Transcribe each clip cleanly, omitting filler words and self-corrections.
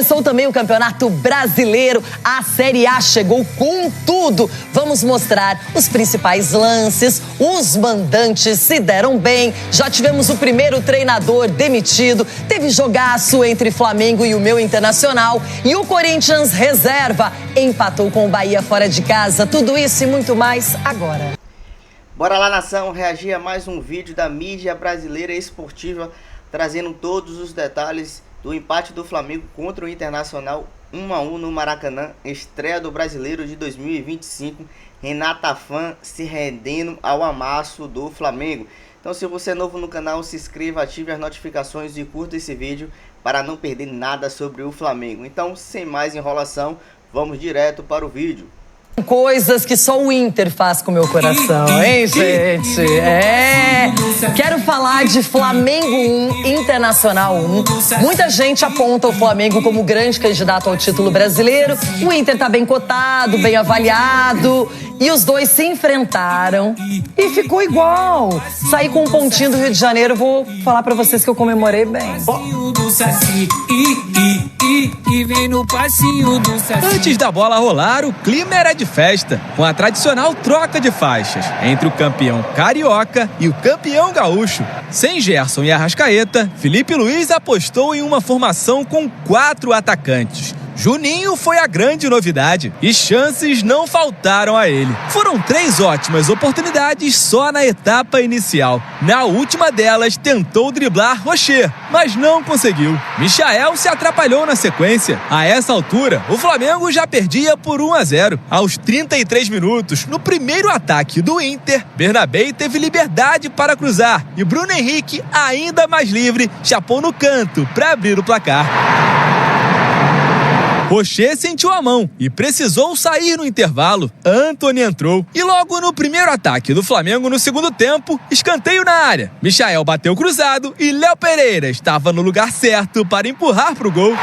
Começou também o Campeonato Brasileiro, a Série A chegou com tudo. Vamos mostrar os principais lances, os mandantes se deram bem, já tivemos o primeiro treinador demitido, teve jogaço entre Flamengo e o meu Internacional e o Corinthians reserva empatou com o Bahia fora de casa. Tudo isso e muito mais agora. Bora lá, nação, reagir a mais um vídeo da mídia brasileira esportiva, trazendo todos os detalhes do empate do Flamengo contra o Internacional 1-1 no Maracanã, estreia do Brasileiro de 2025, Renata Fã se rendendo ao amasso do Flamengo. Então, se você é novo no canal, se inscreva, ative as notificações e curta esse vídeo para não perder nada sobre o Flamengo. Então, sem mais enrolação, vamos direto para o vídeo. Coisas que só o Inter faz com o meu coração, hein, gente? Quero falar de Flamengo 1, Internacional 1. Muita gente aponta o Flamengo como grande candidato ao título brasileiro. O Inter tá bem cotado, bem avaliado. E os dois se enfrentaram e ficou igual. Saí com um pontinho do Rio de Janeiro, vou falar pra vocês que eu comemorei bem. Antes da bola rolar, o clima era de festa, com a tradicional troca de faixas entre o campeão carioca e o campeão gaúcho. Sem Gerson e Arrascaeta, Felipe Luiz apostou em uma formação com 4 atacantes. Juninho foi a grande novidade e chances não faltaram a ele. Foram 3 ótimas oportunidades só na etapa inicial. Na última delas, tentou driblar Rocher, mas não conseguiu. Michael se atrapalhou na sequência. A essa altura, o Flamengo já perdia por 1-0. Aos 33 minutos, no primeiro ataque do Inter, Bernabé teve liberdade para cruzar e Bruno Henrique, ainda mais livre, chapou no canto para abrir o placar. Rocher sentiu a mão e precisou sair no intervalo. Antony entrou. E logo no primeiro ataque do Flamengo no segundo tempo, escanteio na área. Michael bateu cruzado e Léo Pereira estava no lugar certo para empurrar para o gol.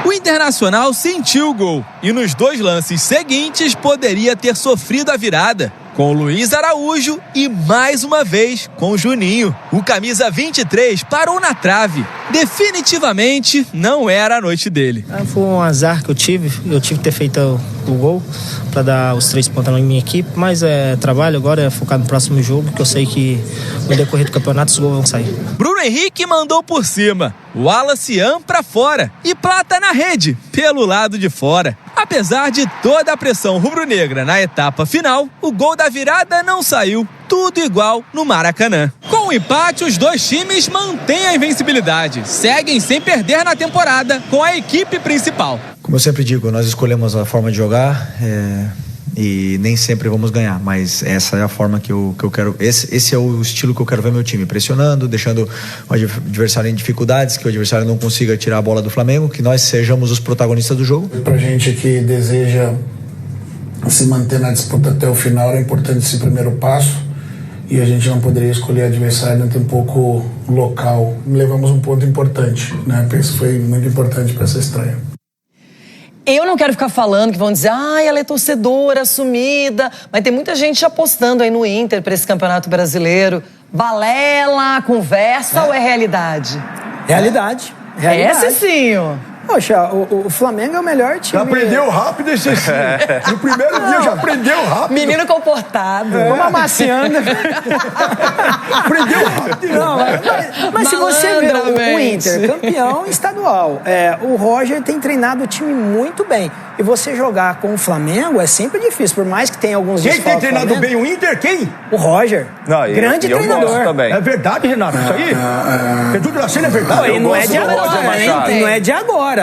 O Internacional sentiu o gol e nos 2 lances seguintes poderia ter sofrido a virada. Com o Luiz Araújo e, mais uma vez, com o Juninho. O camisa 23 parou na trave. Definitivamente não era a noite dele. Foi um azar que eu tive que ter feito o gol para dar os 3 pontos na minha equipe, mas trabalho agora, é focar no próximo jogo, que eu sei que no decorrer do campeonato os gols vão sair. Bruno Henrique mandou por cima, Wallace para fora e Plata na rede, pelo lado de fora. Apesar de toda a pressão rubro-negra na etapa final, o gol da virada não saiu. Tudo igual no Maracanã. Com o empate, os 2 times mantêm a invencibilidade. Seguem sem perder na temporada com a equipe principal. Como eu sempre digo, nós escolhemos a forma de jogar e nem sempre vamos ganhar, mas essa é a forma que eu quero. Esse é o estilo que eu quero ver meu time, pressionando, deixando o adversário em dificuldades, que o adversário não consiga tirar a bola do Flamengo, que nós sejamos os protagonistas do jogo. Pra gente que deseja se manter na disputa até o final, é importante esse primeiro passo. E a gente não poderia escolher adversário nem tampouco local. Levamos um ponto importante, né? Penso que foi muito importante para essa estreia. Eu não quero ficar falando que vão dizer, ela é torcedora, assumida, mas tem muita gente apostando aí no Inter para esse Campeonato Brasileiro. Balela, conversa ou é realidade? Realidade. Esse sim, ó. Poxa, o Flamengo é o melhor time. Já aprendeu rápido esse No primeiro dia já aprendeu rápido. Menino comportado. Vamos amaciando. Aprendeu rápido. Não, mas se você ver o Inter, campeão estadual, o Roger tem treinado o time muito bem. E você jogar com o Flamengo é sempre difícil, por mais que tenha alguns desfalques. Quem tem treinado bem o Inter? Quem? O Roger. Não, grande treinador. Também. É verdade, Renato, isso aí? Pedro Graceno é verdade. E não é de agora, hein? Não é de agora.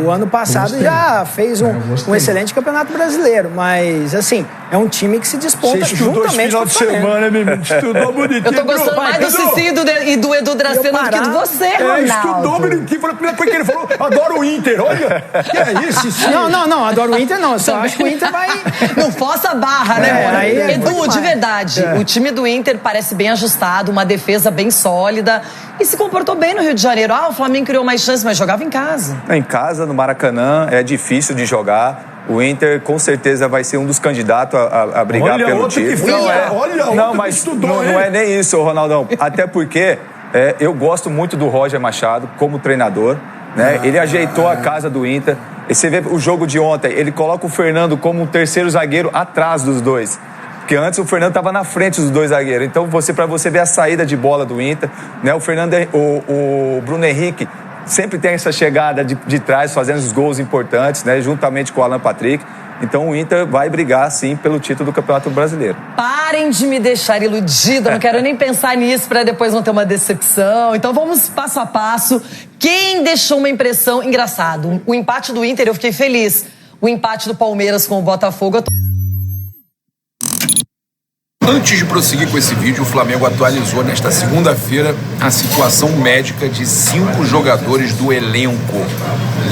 O ano passado já fez um excelente campeonato brasileiro, mas assim, é um time que se desponta juntamente com o Flamengo. Você estudou esse final de semana, menino? Estudou bonitinho. Eu tô gostando mais do Cici e do Edu Draceno do que de você, Ronaldo. Estudou bonitinho, porque ele falou, adoro o Inter, olha. Que é isso, Cici? Não, adoro o Inter não, eu só acho que o Inter vai... Não força a barra, né? Edu, de verdade, o time do Inter parece bem ajustado, uma defesa bem sólida e se comportou bem no Rio de Janeiro. O Flamengo criou mais chances, mas jogava em casa. Em casa, no Maracanã, é difícil de jogar. O Inter, com certeza, vai ser um dos candidatos a brigar pelo título. Olha, não, mas não é nem isso, Ronaldão. Até porque Eu gosto muito do Roger Machado como treinador, né? Ele ajeitou a casa do Inter. E você vê o jogo de ontem, ele coloca o Fernando como um terceiro zagueiro atrás dos dois. Porque antes o Fernando estava na frente dos dois zagueiros. Então, para você ver a saída de bola do Inter, né? O Bruno Henrique sempre tem essa chegada de trás, fazendo os gols importantes, né? Juntamente com o Alan Patrick. Então o Inter vai brigar, sim, pelo título do Campeonato Brasileiro. Parem de me deixar iludida, não quero nem pensar nisso para depois não ter uma decepção. Então vamos passo a passo. Quem deixou uma impressão engraçada? O empate do Inter, eu fiquei feliz. O empate do Palmeiras com o Botafogo, eu tô... Antes de prosseguir com esse vídeo, o Flamengo atualizou nesta segunda-feira a situação médica de 5 jogadores do elenco.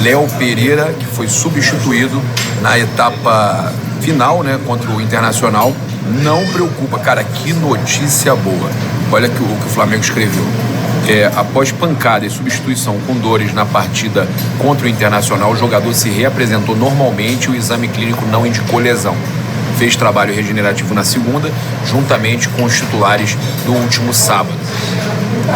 Léo Pereira, que foi substituído na etapa final, né, contra o Internacional, não preocupa. Cara, que notícia boa. Olha o que o Flamengo escreveu. Após pancada e substituição com dores na partida contra o Internacional, o jogador se reapresentou normalmente e o exame clínico não indicou lesão. Fez trabalho regenerativo na segunda, juntamente com os titulares do último sábado.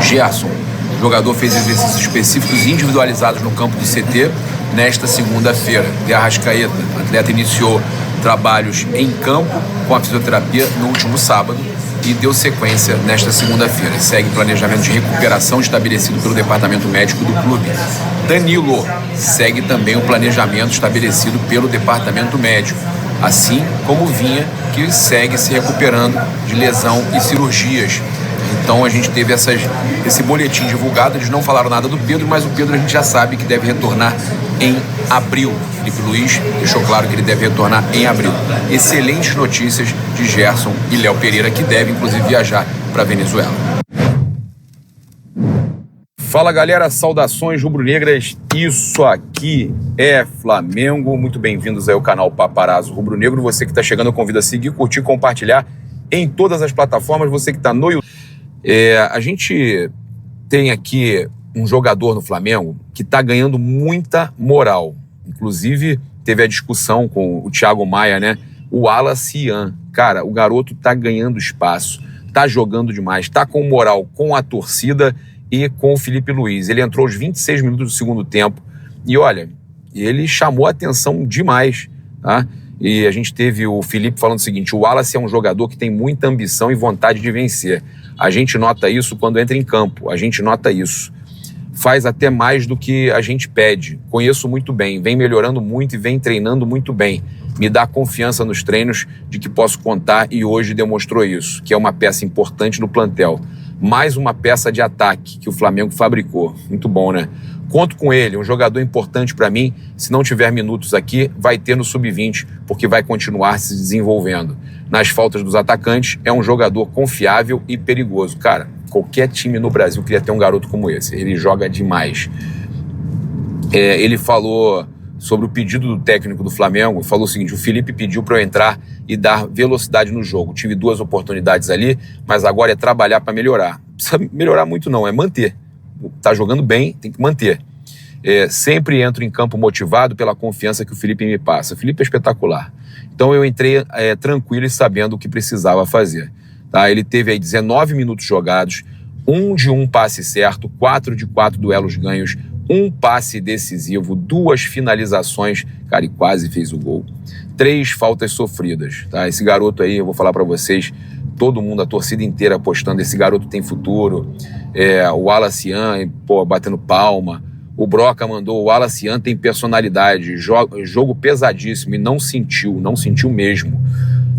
Gerson, o jogador fez exercícios específicos individualizados no campo do CT nesta segunda-feira. De Arrascaeta, o atleta iniciou trabalhos em campo com a fisioterapia no último sábado e deu sequência nesta segunda-feira. Segue planejamento de recuperação estabelecido pelo departamento médico do clube. Danilo segue também o planejamento estabelecido pelo departamento médico, assim como Vinha, que segue se recuperando de lesão e cirurgias. Então a gente teve esse boletim divulgado. Eles não falaram nada do Pedro, mas o Pedro a gente já sabe que deve retornar em abril. Felipe Luiz deixou claro que ele deve retornar em abril. Excelentes notícias de Gerson e Léo Pereira, que devem inclusive viajar para a Venezuela. Fala galera, saudações rubro-negras, isso aqui é Flamengo, muito bem-vindos aí ao canal Paparazzo Rubro-Negro. Você que está chegando, eu convido a seguir, curtir, compartilhar em todas as plataformas. Você que está no YouTube. A gente tem aqui um jogador no Flamengo que está ganhando muita moral. Inclusive teve a discussão com o Thiago Maia, né? O Alacian, cara, o garoto tá ganhando espaço, tá jogando demais, tá com moral com a torcida e com o Felipe Luiz. Ele entrou aos 26 minutos do segundo tempo e olha, ele chamou a atenção demais, tá? E a gente teve o Felipe falando o seguinte: o Wallace é um jogador que tem muita ambição e vontade de vencer. A gente nota isso quando entra em campo, a gente nota isso. Faz até mais do que a gente pede. Conheço muito bem, vem melhorando muito e vem treinando muito bem. Me dá confiança nos treinos de que posso contar e hoje demonstrou isso, que é uma peça importante no plantel. Mais uma peça de ataque que o Flamengo fabricou. Muito bom, né? Conto com ele, um jogador importante para mim. Se não tiver minutos aqui, vai ter no Sub-20, porque vai continuar se desenvolvendo. Nas faltas dos atacantes, é um jogador confiável e perigoso. Cara, qualquer time no Brasil queria ter um garoto como esse. Ele joga demais. Ele falou sobre o pedido do técnico do Flamengo, falou o seguinte: o Felipe pediu para eu entrar e dar velocidade no jogo. Tive 2 oportunidades ali, mas agora é trabalhar para melhorar. Não precisa melhorar muito não, é manter. Tá jogando bem, tem que manter. Sempre entro em campo motivado pela confiança que o Felipe me passa. O Felipe é espetacular. Então eu entrei tranquilo e sabendo o que precisava fazer. Tá? Ele teve aí 19 minutos jogados, 1 de 1 passe certo, 4 de 4 duelos ganhos, 1 passe decisivo, 2 finalizações, cara, e quase fez o gol. 3 faltas sofridas, tá? Esse garoto aí, eu vou falar pra vocês, todo mundo, a torcida inteira apostando, esse garoto tem futuro. O Alacian, batendo palma. O Broca mandou, o Alacian tem personalidade, jogo pesadíssimo, e não sentiu mesmo.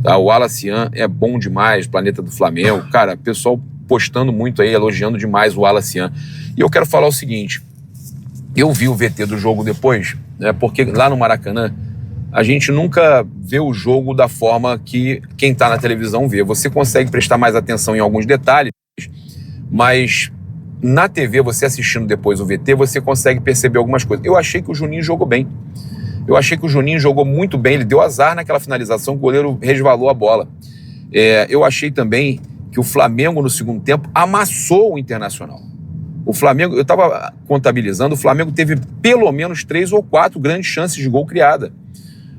Tá? O Alacian é bom demais, planeta do Flamengo. Cara, pessoal postando muito aí, elogiando demais o Alacian. E eu quero falar o seguinte: eu vi o VT do jogo depois, né, porque lá no Maracanã a gente nunca vê o jogo da forma que quem está na televisão vê. Você consegue prestar mais atenção em alguns detalhes, mas na TV, você assistindo depois o VT, você consegue perceber algumas coisas. Eu achei que o Juninho jogou bem. Eu achei que o Juninho jogou muito bem. Ele deu azar naquela finalização, o goleiro resvalou a bola. Eu achei também que o Flamengo, no segundo tempo, amassou o Internacional. O Flamengo, eu estava contabilizando, o Flamengo teve pelo menos 3 ou 4 grandes chances de gol criada.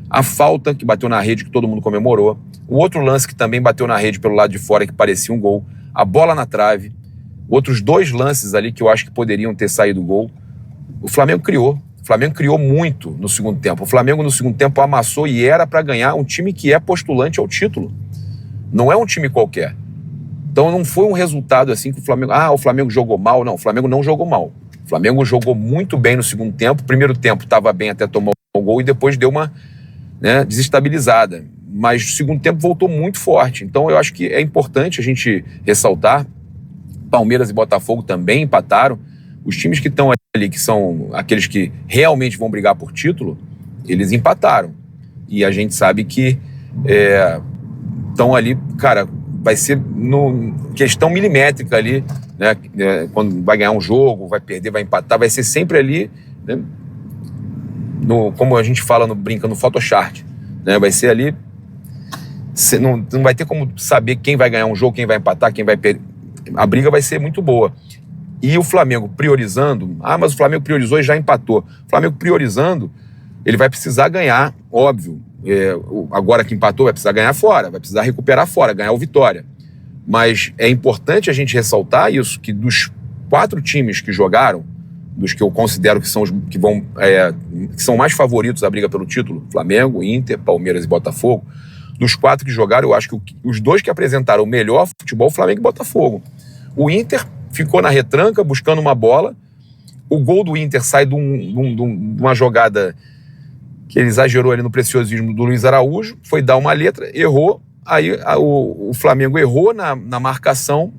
A falta que bateu na rede, que todo mundo comemorou. O outro lance que também bateu na rede pelo lado de fora, que parecia um gol. A bola na trave. outros 2 lances ali que eu acho que poderiam ter saído gol. O Flamengo criou. O Flamengo criou muito no segundo tempo. O Flamengo no segundo tempo amassou e era para ganhar um time que é postulante ao título. Não é um time qualquer. Então não foi um resultado assim que o Flamengo jogou mal. Não, o Flamengo não jogou mal. O Flamengo jogou muito bem no segundo tempo. O primeiro tempo estava bem até tomar o gol e depois deu uma desestabilizada. Mas o segundo tempo voltou muito forte. Então eu acho que é importante a gente ressaltar. Palmeiras e Botafogo também empataram. Os times que estão ali, que são aqueles que realmente vão brigar por título, eles empataram. E a gente sabe que estão ali, cara, vai ser questão milimétrica ali, né? Quando vai ganhar um jogo, vai perder, vai empatar, vai ser sempre ali, né? Como a gente fala brinca no Photoshop, né? Vai ser ali, não vai ter como saber quem vai ganhar um jogo, quem vai empatar, quem vai perder. A briga vai ser muito boa. E o Flamengo priorizando, mas o Flamengo priorizou e já empatou. O Flamengo priorizando, ele vai precisar ganhar, óbvio. Agora que empatou, vai precisar ganhar fora, vai precisar recuperar fora, ganhar o Vitória. Mas é importante a gente ressaltar isso, que dos 4 times que jogaram, dos que eu considero que são os que são mais favoritos à briga pelo título, Flamengo, Inter, Palmeiras e Botafogo, dos 4 que jogaram, eu acho que os 2 que apresentaram o melhor futebol, Flamengo e Botafogo. O Inter ficou na retranca, buscando uma bola. O gol do Inter sai de uma jogada que ele exagerou ali no preciosismo do Luiz Araújo, foi dar uma letra, errou, aí o Flamengo errou na marcação,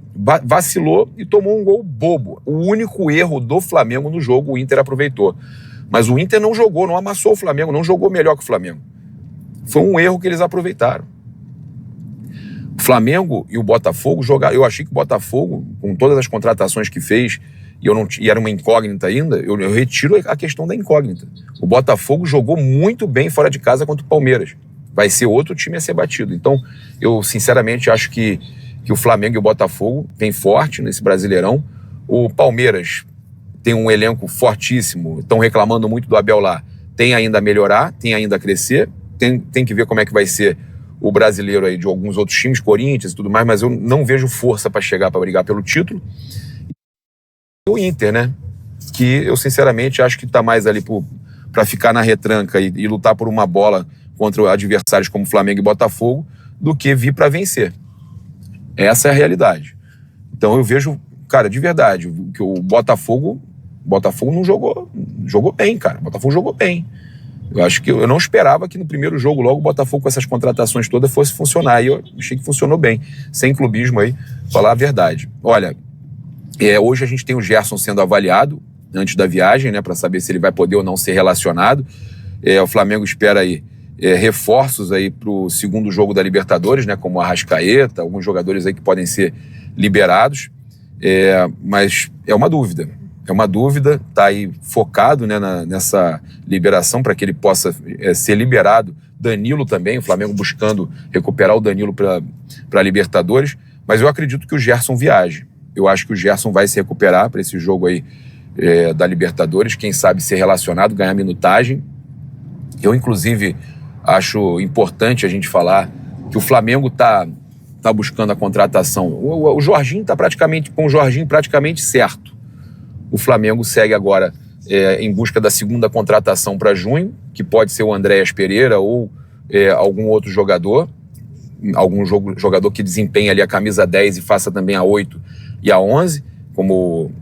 vacilou e tomou um gol bobo. O único erro do Flamengo no jogo, o Inter aproveitou. Mas o Inter não jogou, não amassou o Flamengo, não jogou melhor que o Flamengo. Foi um erro que eles aproveitaram. O Flamengo e o Botafogo jogaram. Eu achei que o Botafogo, com todas as contratações que fez, e era uma incógnita ainda, eu retiro a questão da incógnita. O Botafogo jogou muito bem fora de casa contra o Palmeiras. Vai ser outro time a ser batido. Então, eu sinceramente acho que o Flamengo e o Botafogo vêm forte nesse Brasileirão. O Palmeiras tem um elenco fortíssimo, estão reclamando muito do Abel lá. Tem ainda a melhorar, tem ainda a crescer, tem que ver como é que vai ser o brasileiro aí de alguns outros times, Corinthians e tudo mais, mas eu não vejo força para chegar para brigar pelo título. E o Inter, né? Que eu sinceramente acho que está mais ali para ficar na retranca e lutar por uma bola contra adversários como Flamengo e Botafogo do que vir para vencer. Essa é a realidade. Então eu vejo, cara, de verdade, que o Botafogo não jogou bem, cara. O Botafogo jogou bem. Eu acho que eu não esperava que no primeiro jogo logo o Botafogo com essas contratações todas fosse funcionar, e eu achei que funcionou bem, sem clubismo aí, falar a verdade. Olha, hoje a gente tem o Gerson sendo avaliado antes da viagem, né, para saber se ele vai poder ou não ser relacionado. O Flamengo espera aí reforços aí para o segundo jogo da Libertadores, né, como a Arrascaeta, alguns jogadores aí que podem ser liberados, mas é uma dúvida. É uma dúvida, está aí focado, né, nessa liberação para que ele possa ser liberado. Danilo também, o Flamengo buscando recuperar o Danilo para a Libertadores, mas eu acredito que o Gerson viaje. Eu acho que o Gerson vai se recuperar para esse jogo aí da Libertadores, quem sabe ser relacionado, ganhar minutagem. Eu, inclusive, acho importante a gente falar que o Flamengo está buscando a contratação. O Jorginho está com o Jorginho praticamente certo. O Flamengo segue agora em busca da segunda contratação para junho, que pode ser o Andréas Pereira ou algum outro jogador, jogador que desempenhe ali a camisa 10 e faça também a 8 e a 11, como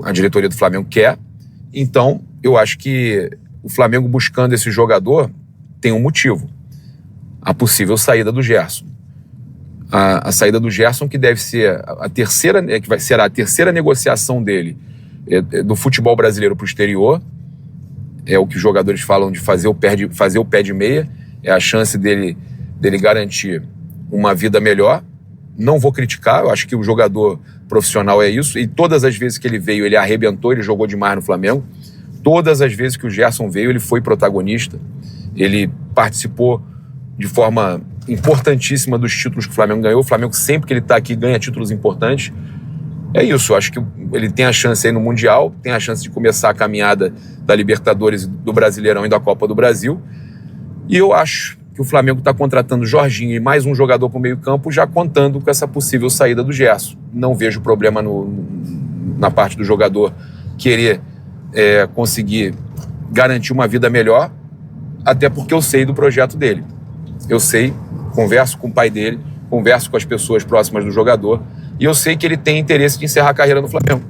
a diretoria do Flamengo quer. Então, eu acho que o Flamengo buscando esse jogador tem um motivo: a possível saída do Gerson. A saída do Gerson, que deve ser será a terceira negociação dele do futebol brasileiro para o exterior. É o que os jogadores falam de fazer o pé de meia. É a chance dele garantir uma vida melhor. Não vou criticar, eu acho que o jogador profissional é isso, e todas as vezes que ele veio, ele arrebentou, ele jogou demais no Flamengo. Todas as vezes que o Gerson veio, ele foi protagonista, ele participou de forma importantíssima dos títulos que o Flamengo ganhou. O Flamengo, sempre que ele está aqui, ganha títulos importantes. É isso, eu acho que ele tem a chance aí no Mundial, tem a chance de começar a caminhada da Libertadores, do Brasileirão e da Copa do Brasil, e eu acho que o Flamengo está contratando Jorginho e mais um jogador para o meio-campo, já contando com essa possível saída do Gerson. Não vejo problema na parte do jogador querer conseguir garantir uma vida melhor, até porque eu sei do projeto dele. Eu sei, converso com o pai dele, converso com as pessoas próximas do jogador, e eu sei que ele tem interesse de encerrar a carreira no Flamengo.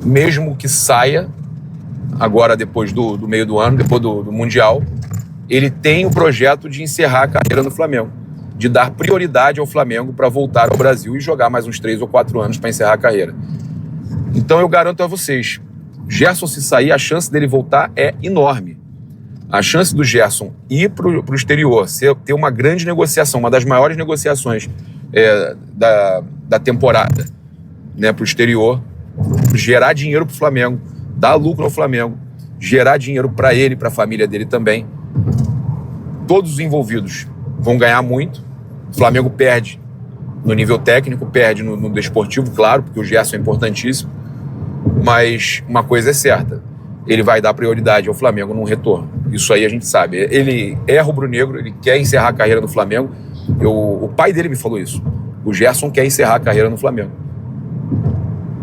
Mesmo que saia, agora depois do meio do ano, depois do Mundial, ele tem o projeto de encerrar a carreira no Flamengo, de dar prioridade ao Flamengo para voltar ao Brasil e jogar mais uns 3 ou 4 anos para encerrar a carreira. Então eu garanto a vocês, Gerson se sair, a chance dele voltar é enorme. A chance do Gerson ir para o exterior, ter uma grande negociação, uma das maiores negociações da temporada, né, para o exterior, gerar dinheiro para o Flamengo, dar lucro ao Flamengo, gerar dinheiro para ele, para a família dele também. Todos os envolvidos vão ganhar muito. O Flamengo perde no nível técnico, perde no desportivo, claro, porque o Gerson é importantíssimo. Mas uma coisa é certa, ele vai dar prioridade ao Flamengo num retorno. Isso aí a gente sabe. Ele é rubro-negro, ele quer encerrar a carreira no Flamengo. O pai dele me falou isso. O Gerson quer encerrar a carreira no Flamengo.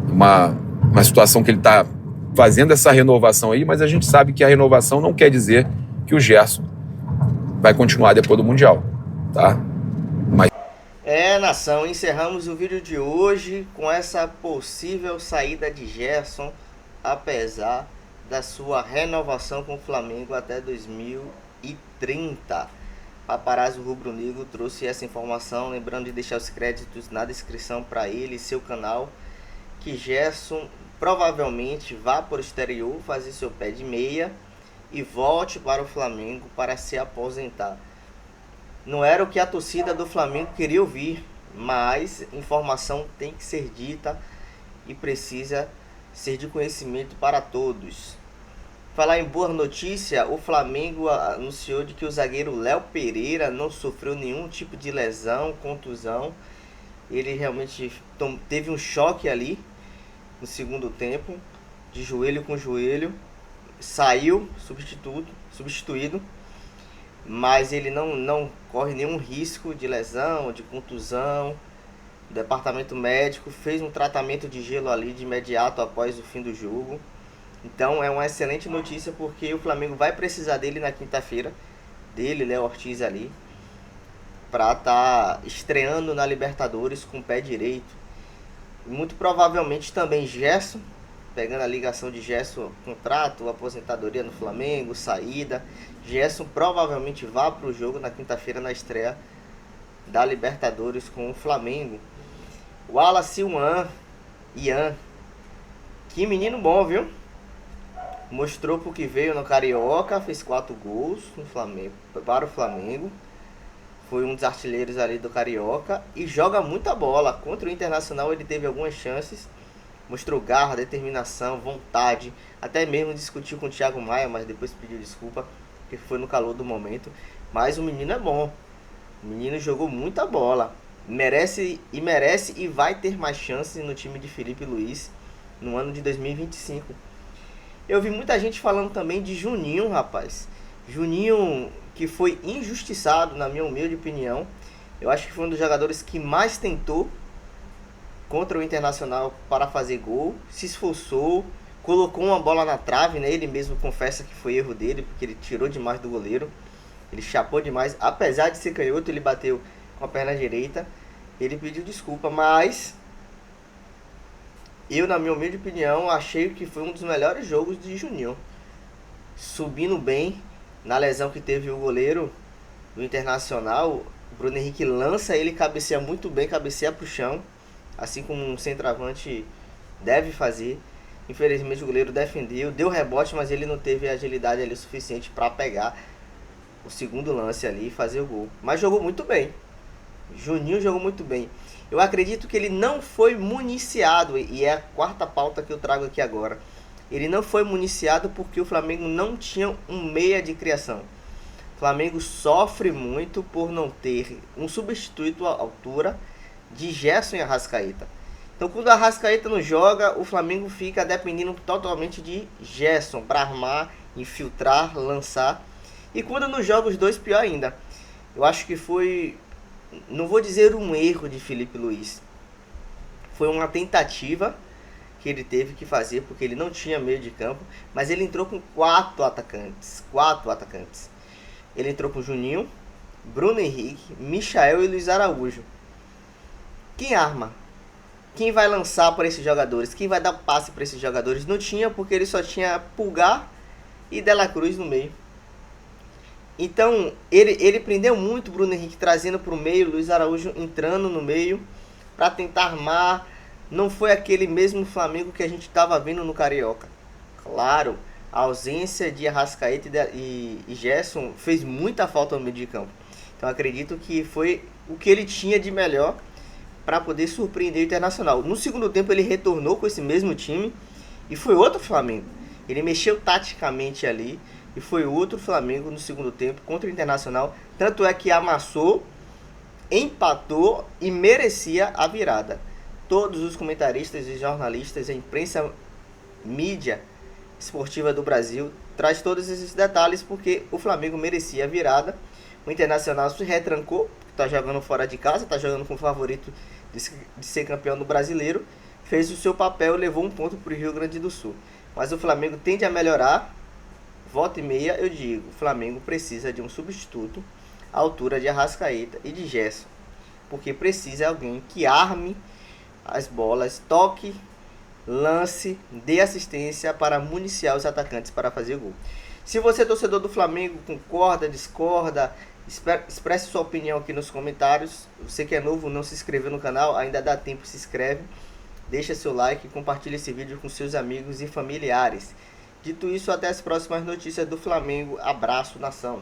Uma situação que ele está fazendo essa renovação aí, mas a gente sabe que a renovação não quer dizer que o Gerson vai continuar depois do Mundial, tá? Nação, encerramos o vídeo de hoje com essa possível saída de Gerson, apesar da sua renovação com o Flamengo até 2030. Paparazzo Rubro-Negro trouxe essa informação, lembrando de deixar os créditos na descrição para ele e seu canal, que Gerson provavelmente vá para o exterior fazer seu pé de meia e volte para o Flamengo para se aposentar. Não era o que a torcida do Flamengo queria ouvir, mas informação tem que ser dita e precisa ser de conhecimento para todos. Falar em boa notícia, o Flamengo anunciou de que o zagueiro Léo Pereira não sofreu nenhum tipo de lesão, contusão. Ele realmente teve um choque ali no segundo tempo, de joelho com joelho, saiu substituído, mas ele não corre nenhum risco de lesão, de contusão. O departamento médico fez um tratamento de gelo ali de imediato após o fim do jogo. Então é uma excelente notícia, porque o Flamengo vai precisar dele na quinta-feira, dele, Léo Ortiz ali, para estar estreando na Libertadores com o pé direito. Muito provavelmente também Gerson, pegando a ligação de Gerson, contrato, aposentadoria no Flamengo, saída. Gerson provavelmente vá para o jogo na quinta-feira na estreia da Libertadores com o Flamengo. O Wallace Ian, que menino bom, viu? Mostrou pro que veio no Carioca, fez 4 gols no Flamengo, para o Flamengo. Foi um dos artilheiros ali do Carioca e joga muita bola. Contra o Internacional ele teve algumas chances, mostrou garra, determinação, vontade, até mesmo discutiu com o Thiago Maia, mas depois pediu desculpa, porque foi no calor do momento. Mas o menino é bom, o menino jogou muita bola, merece e vai ter mais chances no time de Felipe Luiz no ano de 2025. Eu vi muita gente falando também de Juninho, rapaz. Juninho, que foi injustiçado, na minha humilde opinião. Eu acho que foi um dos jogadores que mais tentou contra o Internacional para fazer gol. Se esforçou, colocou uma bola na trave, né? Ele mesmo confessa que foi erro dele, porque ele tirou demais do goleiro. Ele chapou demais. Apesar de ser canhoto, ele bateu com a perna direita. Ele pediu desculpa, mas eu, na minha humilde opinião, achei que foi um dos melhores jogos de Juninho. Subindo bem na lesão que teve o goleiro do Internacional. O Bruno Henrique lança ele, cabeceia muito bem, cabeceia pro chão, assim como um centroavante deve fazer. Infelizmente o goleiro defendeu, deu rebote, mas ele não teve agilidade ali suficiente para pegar o segundo lance ali e fazer o gol. Mas jogou muito bem. Juninho jogou muito bem. Eu acredito que ele não foi municiado, e é a quarta pauta que eu trago aqui agora. Ele não foi municiado porque o Flamengo não tinha um meia de criação. O Flamengo sofre muito por não ter um substituto à altura de Gerson e Arrascaeta. Então, quando o Arrascaeta não joga, o Flamengo fica dependendo totalmente de Gerson para armar, infiltrar, lançar. E quando nos jogos 2, pior ainda. Eu acho que foi, não vou dizer um erro de Filipe Luís, foi uma tentativa que ele teve que fazer, porque ele não tinha meio de campo, mas ele entrou com 4 atacantes. Ele entrou com Juninho, Bruno Henrique, Michael e Luiz Araújo. Quem arma? Quem vai lançar para esses jogadores? Quem vai dar passe para esses jogadores? Não tinha, porque ele só tinha Pulgar e De La Cruz no meio. Então, ele prendeu muito o Bruno Henrique trazendo para o meio, Luiz Araújo entrando no meio para tentar armar. Não foi aquele mesmo Flamengo que a gente estava vendo no Carioca. Claro, a ausência de Arrascaeta e Gerson fez muita falta no meio de campo. Então, acredito que foi o que ele tinha de melhor para poder surpreender o Internacional. No segundo tempo, ele retornou com esse mesmo time e foi outro Flamengo. Ele mexeu taticamente ali. E foi outro Flamengo no segundo tempo contra o Internacional. Tanto é que amassou, empatou e merecia a virada. Todos os comentaristas e jornalistas, a imprensa, mídia esportiva do Brasil, traz todos esses detalhes porque o Flamengo merecia a virada. O Internacional se retrancou, está jogando fora de casa, está jogando com o favorito de ser campeão do Brasileiro. Fez o seu papel e levou um ponto para o Rio Grande do Sul. Mas o Flamengo tende a melhorar. Volta e meia eu digo, o Flamengo precisa de um substituto à altura de Arrascaeta e de Gerson. Porque precisa de alguém que arme as bolas, toque, lance, dê assistência para municiar os atacantes para fazer gol. Se você é torcedor do Flamengo, concorda, discorda, expresse sua opinião aqui nos comentários. Você que é novo, não se inscreveu no canal, ainda dá tempo, se inscreve. Deixa seu like e compartilhe esse vídeo com seus amigos e familiares. Dito isso, até as próximas notícias do Flamengo. Abraço, nação.